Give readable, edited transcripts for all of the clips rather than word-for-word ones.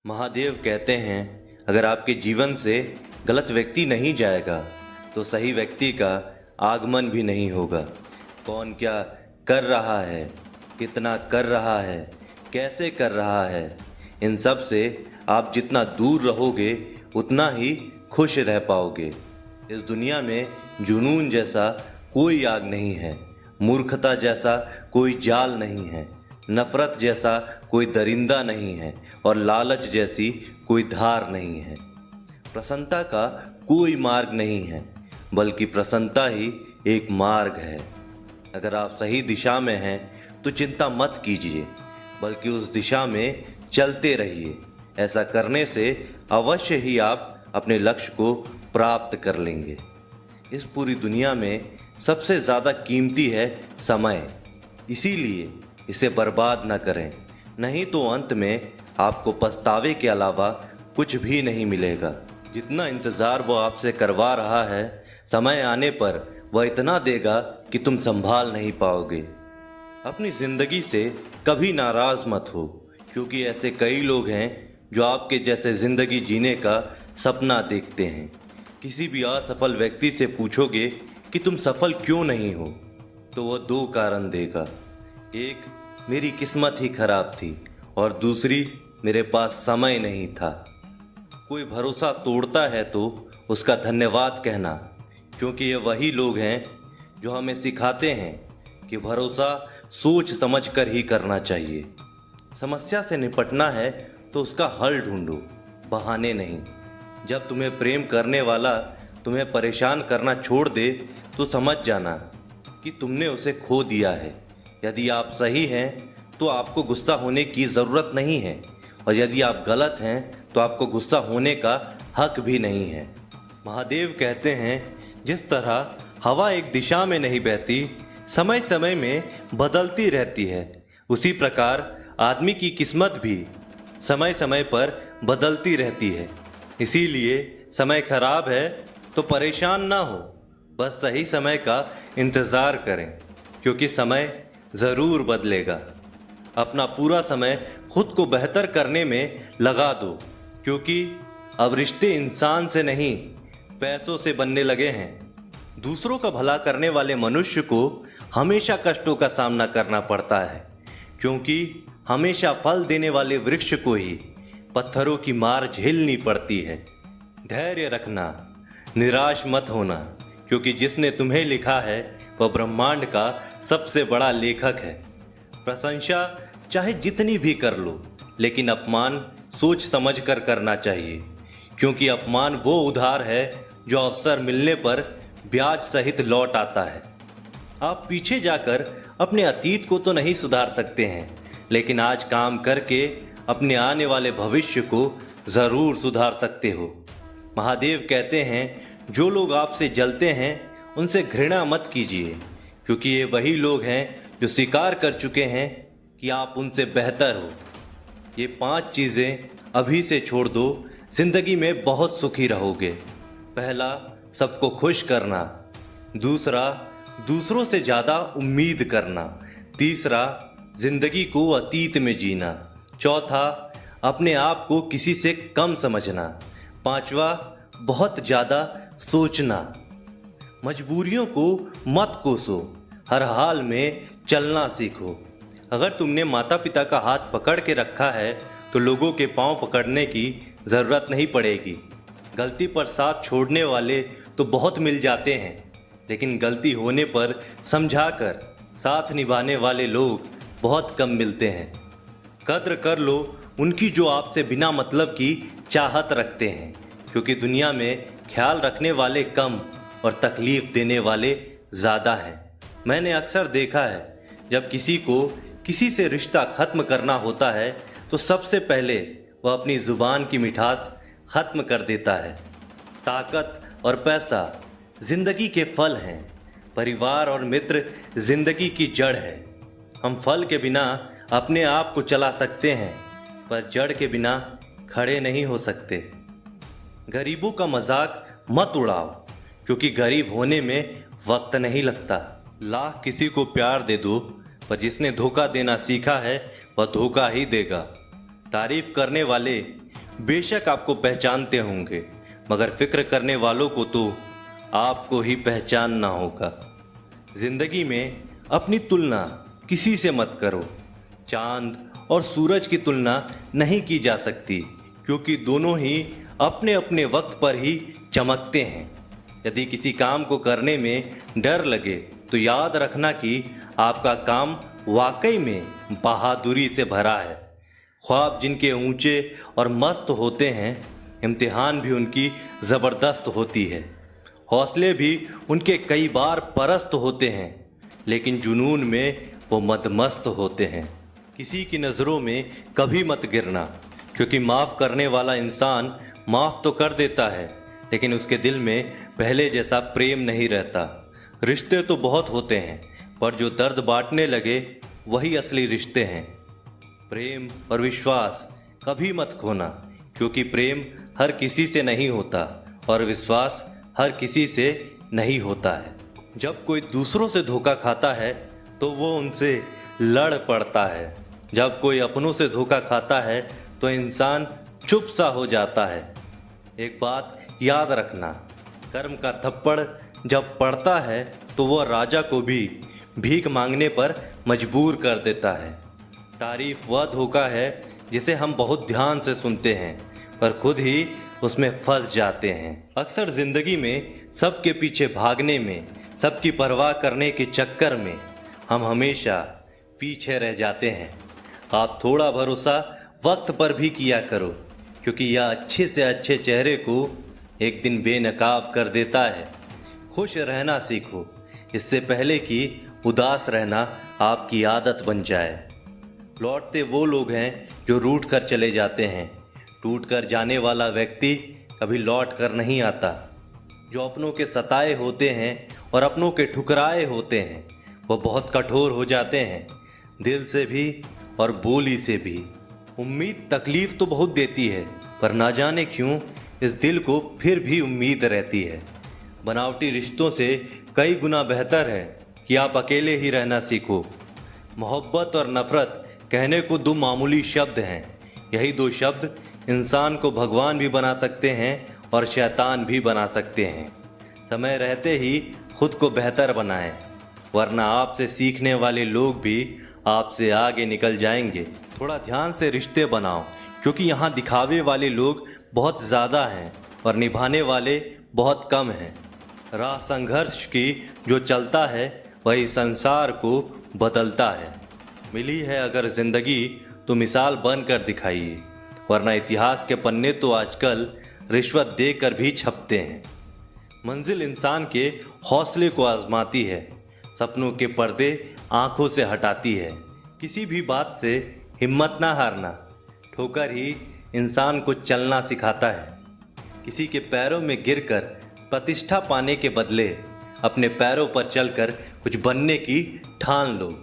महादेव कहते हैं, अगर आपके जीवन से गलत व्यक्ति नहीं जाएगा तो सही व्यक्ति का आगमन भी नहीं होगा। कौन क्या कर रहा है, कितना कर रहा है, कैसे कर रहा है, इन सब से आप जितना दूर रहोगे उतना ही खुश रह पाओगे। इस दुनिया में जुनून जैसा कोई आग नहीं है, मूर्खता जैसा कोई जाल नहीं है, नफरत जैसा कोई दरिंदा नहीं है और लालच जैसी कोई धार नहीं है। प्रसन्नता का कोई मार्ग नहीं है, बल्कि प्रसन्नता ही एक मार्ग है। अगर आप सही दिशा में हैं तो चिंता मत कीजिए, बल्कि उस दिशा में चलते रहिए। ऐसा करने से अवश्य ही आप अपने लक्ष्य को प्राप्त कर लेंगे। इस पूरी दुनिया में सबसे ज़्यादा कीमती है समय, इसीलिए इसे बर्बाद न करें, नहीं तो अंत में आपको पछतावे के अलावा कुछ भी नहीं मिलेगा। जितना इंतज़ार वो आपसे करवा रहा है, समय आने पर वह इतना देगा कि तुम संभाल नहीं पाओगे। अपनी ज़िंदगी से कभी नाराज़ मत हो, क्योंकि ऐसे कई लोग हैं जो आपके जैसे ज़िंदगी जीने का सपना देखते हैं। किसी भी असफल व्यक्ति से पूछोगे कि तुम सफल क्यों नहीं हो, तो वह दो कारण देगा। एक, मेरी किस्मत ही खराब थी, और दूसरी, मेरे पास समय नहीं था। कोई भरोसा तोड़ता है तो उसका धन्यवाद कहना, क्योंकि ये वही लोग हैं जो हमें सिखाते हैं कि भरोसा सोच समझ कर ही करना चाहिए। समस्या से निपटना है तो उसका हल ढूंढो, बहाने नहीं। जब तुम्हें प्रेम करने वाला तुम्हें परेशान करना छोड़ दे तो समझ जाना कि तुमने उसे खो दिया है। यदि आप सही हैं तो आपको गुस्सा होने की ज़रूरत नहीं है, और यदि आप गलत हैं तो आपको गुस्सा होने का हक भी नहीं है। महादेव कहते हैं, जिस तरह हवा एक दिशा में नहीं बहती, समय समय में बदलती रहती है, उसी प्रकार आदमी की किस्मत भी समय समय पर बदलती रहती है। इसीलिए समय खराब है तो परेशान ना हो, बस सही समय का इंतज़ार करें, क्योंकि समय ज़रूर बदलेगा। अपना पूरा समय खुद को बेहतर करने में लगा दो, क्योंकि अब रिश्ते इंसान से नहीं पैसों से बनने लगे हैं। दूसरों का भला करने वाले मनुष्य को हमेशा कष्टों का सामना करना पड़ता है, क्योंकि हमेशा फल देने वाले वृक्ष को ही पत्थरों की मार झेलनी पड़ती है। धैर्य रखना, निराश मत होना, क्योंकि जिसने तुम्हें लिखा है वह ब्रह्मांड का सबसे बड़ा लेखक है। प्रशंसा चाहे जितनी भी कर लो, लेकिन अपमान सोच समझ कर करना चाहिए, क्योंकि अपमान वो उधार है जो अवसर मिलने पर ब्याज सहित लौट आता है। आप पीछे जाकर अपने अतीत को तो नहीं सुधार सकते हैं, लेकिन आज काम करके अपने आने वाले भविष्य को ज़रूर सुधार सकते हो। महादेव कहते हैं, जो लोग आपसे जलते हैं उनसे घृणा मत कीजिए, क्योंकि ये वही लोग हैं जो स्वीकार कर चुके हैं कि आप उनसे बेहतर हो। ये 5 चीज़ें अभी से छोड़ दो, जिंदगी में बहुत सुखी रहोगे। पहला, सबको खुश करना। दूसरा, दूसरों से ज़्यादा उम्मीद करना। तीसरा, जिंदगी को अतीत में जीना। चौथा, अपने आप को किसी से कम समझना। पांचवा, बहुत ज़्यादा सोचना। मजबूरियों को मत कोसो, हर हाल में चलना सीखो। अगर तुमने माता पिता का हाथ पकड़ के रखा है तो लोगों के पांव पकड़ने की ज़रूरत नहीं पड़ेगी। गलती पर साथ छोड़ने वाले तो बहुत मिल जाते हैं, लेकिन गलती होने पर समझाकर साथ निभाने वाले लोग बहुत कम मिलते हैं। कद्र कर लो उनकी जो आपसे बिना मतलब की चाहत रखते हैं, क्योंकि दुनिया में ख्याल रखने वाले कम और तकलीफ़ देने वाले ज़्यादा हैं। मैंने अक्सर देखा है, जब किसी को किसी से रिश्ता ख़त्म करना होता है तो सबसे पहले वह अपनी ज़ुबान की मिठास ख़त्म कर देता है। ताकत और पैसा ज़िंदगी के फल हैं, परिवार और मित्र ज़िंदगी की जड़ है। हम फल के बिना अपने आप को चला सकते हैं, पर जड़ के बिना खड़े नहीं हो सकते। गरीबों का मजाक मत उड़ाओ, क्योंकि गरीब होने में वक्त नहीं लगता। लाख किसी को प्यार दे दो, पर जिसने धोखा देना सीखा है वह धोखा ही देगा। तारीफ करने वाले बेशक आपको पहचानते होंगे, मगर फिक्र करने वालों को तो आपको ही पहचानना होगा। जिंदगी में अपनी तुलना किसी से मत करो। चांद और सूरज की तुलना नहीं की जा सकती, क्योंकि दोनों ही अपने अपने वक्त पर ही चमकते हैं। यदि किसी काम को करने में डर लगे तो याद रखना कि आपका काम वाकई में बहादुरी से भरा है। ख्वाब जिनके ऊंचे और मस्त होते हैं, इम्तिहान भी उनकी ज़बरदस्त होती है। हौसले भी उनके कई बार परस्त होते हैं, लेकिन जुनून में वो मदमस्त होते हैं। किसी की नज़रों में कभी मत गिरना, क्योंकि माफ़ करने वाला इंसान माफ़ तो कर देता है, लेकिन उसके दिल में पहले जैसा प्रेम नहीं रहता। रिश्ते तो बहुत होते हैं, पर जो दर्द बांटने लगे वही असली रिश्ते हैं। प्रेम और विश्वास कभी मत खोना, क्योंकि प्रेम हर किसी से नहीं होता और विश्वास हर किसी से नहीं होता है। जब कोई दूसरों से धोखा खाता है तो वो उनसे लड़ पड़ता है। जब कोई अपनों से धोखा खाता है तो इंसान चुप सा हो जाता है। एक बात याद रखना, कर्म का थप्पड़ जब पड़ता है तो वह राजा को भी भीख मांगने पर मजबूर कर देता है। तारीफ वह धोखा है जिसे हम बहुत ध्यान से सुनते हैं, पर खुद ही उसमें फंस जाते हैं। अक्सर जिंदगी में सबके पीछे भागने में, सबकी परवाह करने के चक्कर में हम हमेशा पीछे रह जाते हैं। आप थोड़ा भरोसा वक्त पर भी किया करो, क्योंकि यह अच्छे से अच्छे चेहरे को एक दिन बेनकाब कर देता है। खुश रहना सीखो, इससे पहले कि उदास रहना आपकी आदत बन जाए। लौटते वो लोग हैं जो रूठ कर चले जाते हैं। टूट कर जाने वाला व्यक्ति कभी लौट कर नहीं आता। जो अपनों के सताए होते हैं और अपनों के ठुकराए होते हैं, वो बहुत कठोर हो जाते हैं, दिल से भी और बोली से भी। उम्मीद तकलीफ़ तो बहुत देती है, पर ना जाने क्यों इस दिल को फिर भी उम्मीद रहती है। बनावटी रिश्तों से कई गुना बेहतर है कि आप अकेले ही रहना सीखो। मोहब्बत और नफ़रत कहने को दो मामूली शब्द हैं। यही दो शब्द इंसान को भगवान भी बना सकते हैं और शैतान भी बना सकते हैं। समय रहते ही खुद को बेहतर बनाएं, वरना आपसे सीखने वाले लोग भी आपसे आगे निकल जाएंगे। थोड़ा ध्यान से रिश्ते बनाओ, क्योंकि यहाँ दिखावे वाले लोग बहुत ज़्यादा हैं और निभाने वाले बहुत कम हैं। राह संघर्ष की जो चलता है वही संसार को बदलता है। मिली है अगर ज़िंदगी तो मिसाल बनकर दिखाइए, वरना इतिहास के पन्ने तो आजकल रिश्वत देकर भी छपते हैं। मंजिल इंसान के हौसले को आजमाती है, सपनों के पर्दे आंखों से हटाती है। किसी भी बात से हिम्मत ना हारना, ठोकर ही इंसान को चलना सिखाता है। किसी के पैरों में गिरकर प्रतिष्ठा पाने के बदले अपने पैरों पर चलकर कुछ बनने की ठान लो।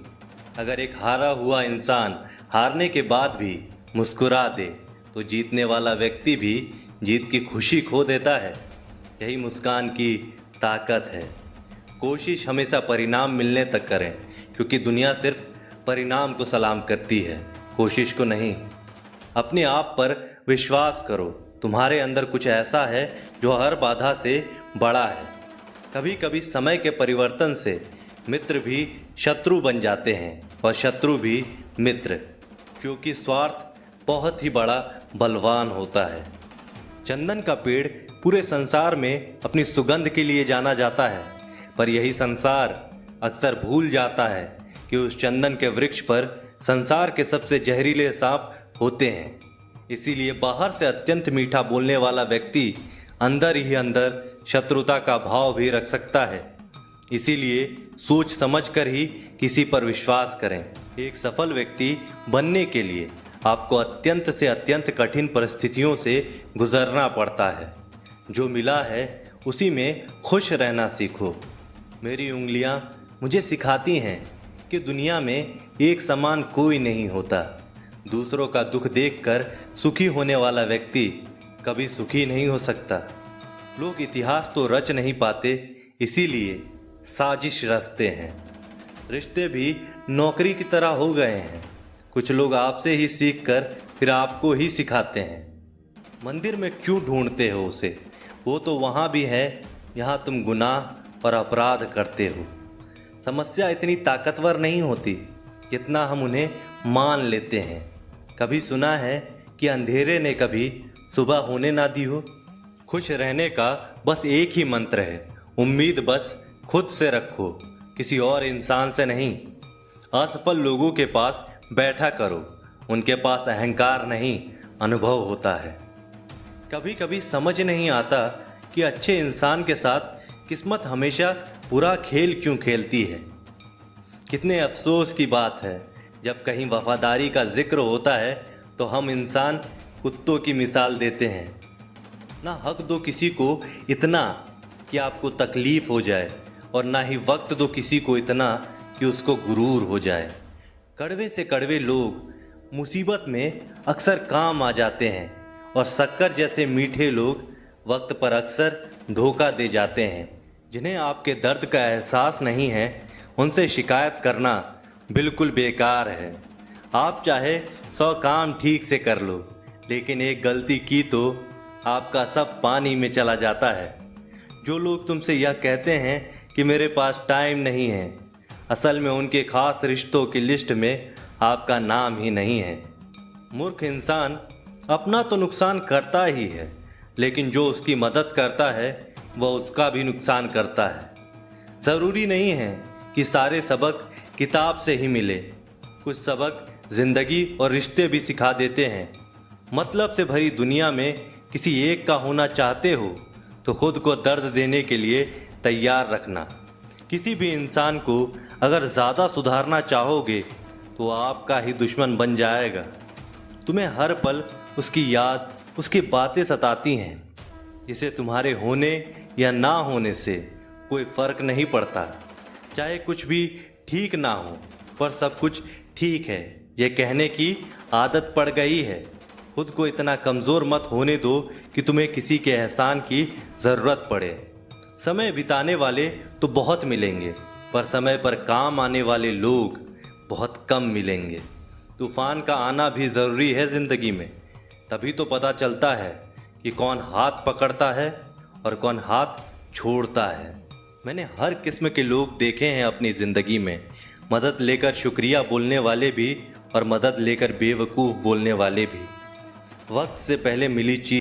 अगर एक हारा हुआ इंसान हारने के बाद भी मुस्कुरा दे तो जीतने वाला व्यक्ति भी जीत की खुशी खो देता है। यही मुस्कान की ताकत है। कोशिश हमेशा परिणाम मिलने तक करें, क्योंकि दुनिया सिर्फ परिणाम को सलाम करती है, कोशिश को नहीं। अपने आप पर विश्वास करो, तुम्हारे अंदर कुछ ऐसा है जो हर बाधा से बड़ा है। कभी कभी समय के परिवर्तन से मित्र भी शत्रु बन जाते हैं और शत्रु भी मित्र, क्योंकि स्वार्थ बहुत ही बड़ा बलवान होता है। चंदन का पेड़ पूरे संसार में अपनी सुगंध के लिए जाना जाता है, पर यही संसार अक्सर भूल जाता है कि उस चंदन के वृक्ष पर संसार के सबसे जहरीले सांप होते हैं। इसीलिए बाहर से अत्यंत मीठा बोलने वाला व्यक्ति अंदर ही अंदर शत्रुता का भाव भी रख सकता है। इसीलिए सोच समझकर ही किसी पर विश्वास करें। एक सफल व्यक्ति बनने के लिए आपको अत्यंत से अत्यंत कठिन परिस्थितियों से गुजरना पड़ता है। जो मिला है उसी में खुश रहना सीखो। मेरी उंगलियां मुझे सिखाती हैं कि दुनिया में एक समान कोई नहीं होता। दूसरों का दुख देखकर सुखी होने वाला व्यक्ति कभी सुखी नहीं हो सकता। लोग इतिहास तो रच नहीं पाते, इसीलिए साजिश रचते हैं। रिश्ते भी नौकरी की तरह हो गए हैं। कुछ लोग आपसे ही सीखकर फिर आपको ही सिखाते हैं। मंदिर में क्यों ढूंढते हो उसे? वो तो वहाँ भी है जहाँ तुम गुनाह और अपराध करते हो। समस्या इतनी ताकतवर नहीं होती जितना हम उन्हें मान लेते हैं। कभी सुना है कि अंधेरे ने कभी सुबह होने ना दी हो? खुश रहने का बस एक ही मंत्र है, उम्मीद बस खुद से रखो, किसी और इंसान से नहीं। असफल लोगों के पास बैठा करो, उनके पास अहंकार नहीं अनुभव होता है। कभी कभी समझ नहीं आता कि अच्छे इंसान के साथ किस्मत हमेशा बुरा खेल क्यों खेलती है। कितने अफसोस की बात है, जब कहीं वफादारी का जिक्र होता है तो हम इंसान कुत्तों की मिसाल देते हैं। ना हक दो किसी को इतना कि आपको तकलीफ हो जाए, और ना ही वक्त दो किसी को इतना कि उसको गुरूर हो जाए। कड़वे से कड़वे लोग मुसीबत में अक्सर काम आ जाते हैं, और शक्कर जैसे मीठे लोग वक्त पर अक्सर धोखा दे जाते हैं। जिन्हें आपके दर्द का एहसास नहीं है, उनसे शिकायत करना बिल्कुल बेकार है। आप चाहे 100 काम ठीक से कर लो, लेकिन एक गलती की तो आपका सब पानी में चला जाता है। जो लोग तुमसे यह कहते हैं कि मेरे पास टाइम नहीं है, असल में उनके खास रिश्तों की लिस्ट में आपका नाम ही नहीं है। मूर्ख इंसान अपना तो नुकसान करता ही है, लेकिन जो उसकी मदद करता है वह उसका भी नुकसान करता है। ज़रूरी नहीं है कि सारे सबक किताब से ही मिले, कुछ सबक ज़िंदगी और रिश्ते भी सिखा देते हैं। मतलब से भरी दुनिया में किसी एक का होना चाहते हो तो खुद को दर्द देने के लिए तैयार रखना। किसी भी इंसान को अगर ज़्यादा सुधारना चाहोगे तो आपका ही दुश्मन बन जाएगा। तुम्हें हर पल उसकी याद, उसकी बातें सताती हैं, जिसे तुम्हारे होने या ना होने से कोई फ़र्क नहीं पड़ता। चाहे कुछ भी ठीक ना हो, पर सब कुछ ठीक है ये कहने की आदत पड़ गई है। खुद को इतना कमज़ोर मत होने दो कि तुम्हें किसी के एहसान की ज़रूरत पड़े। समय बिताने वाले तो बहुत मिलेंगे, पर समय पर काम आने वाले लोग बहुत कम मिलेंगे। तूफान का आना भी ज़रूरी है ज़िंदगी में, तभी तो पता चलता है कि कौन हाथ पकड़ता है और कौन हाथ छोड़ता है। मैंने हर किस्म के लोग देखे हैं अपनी ज़िंदगी में, मदद लेकर शुक्रिया बोलने वाले भी और मदद लेकर बेवकूफ़ बोलने वाले भी। वक्त से पहले मिली चीज़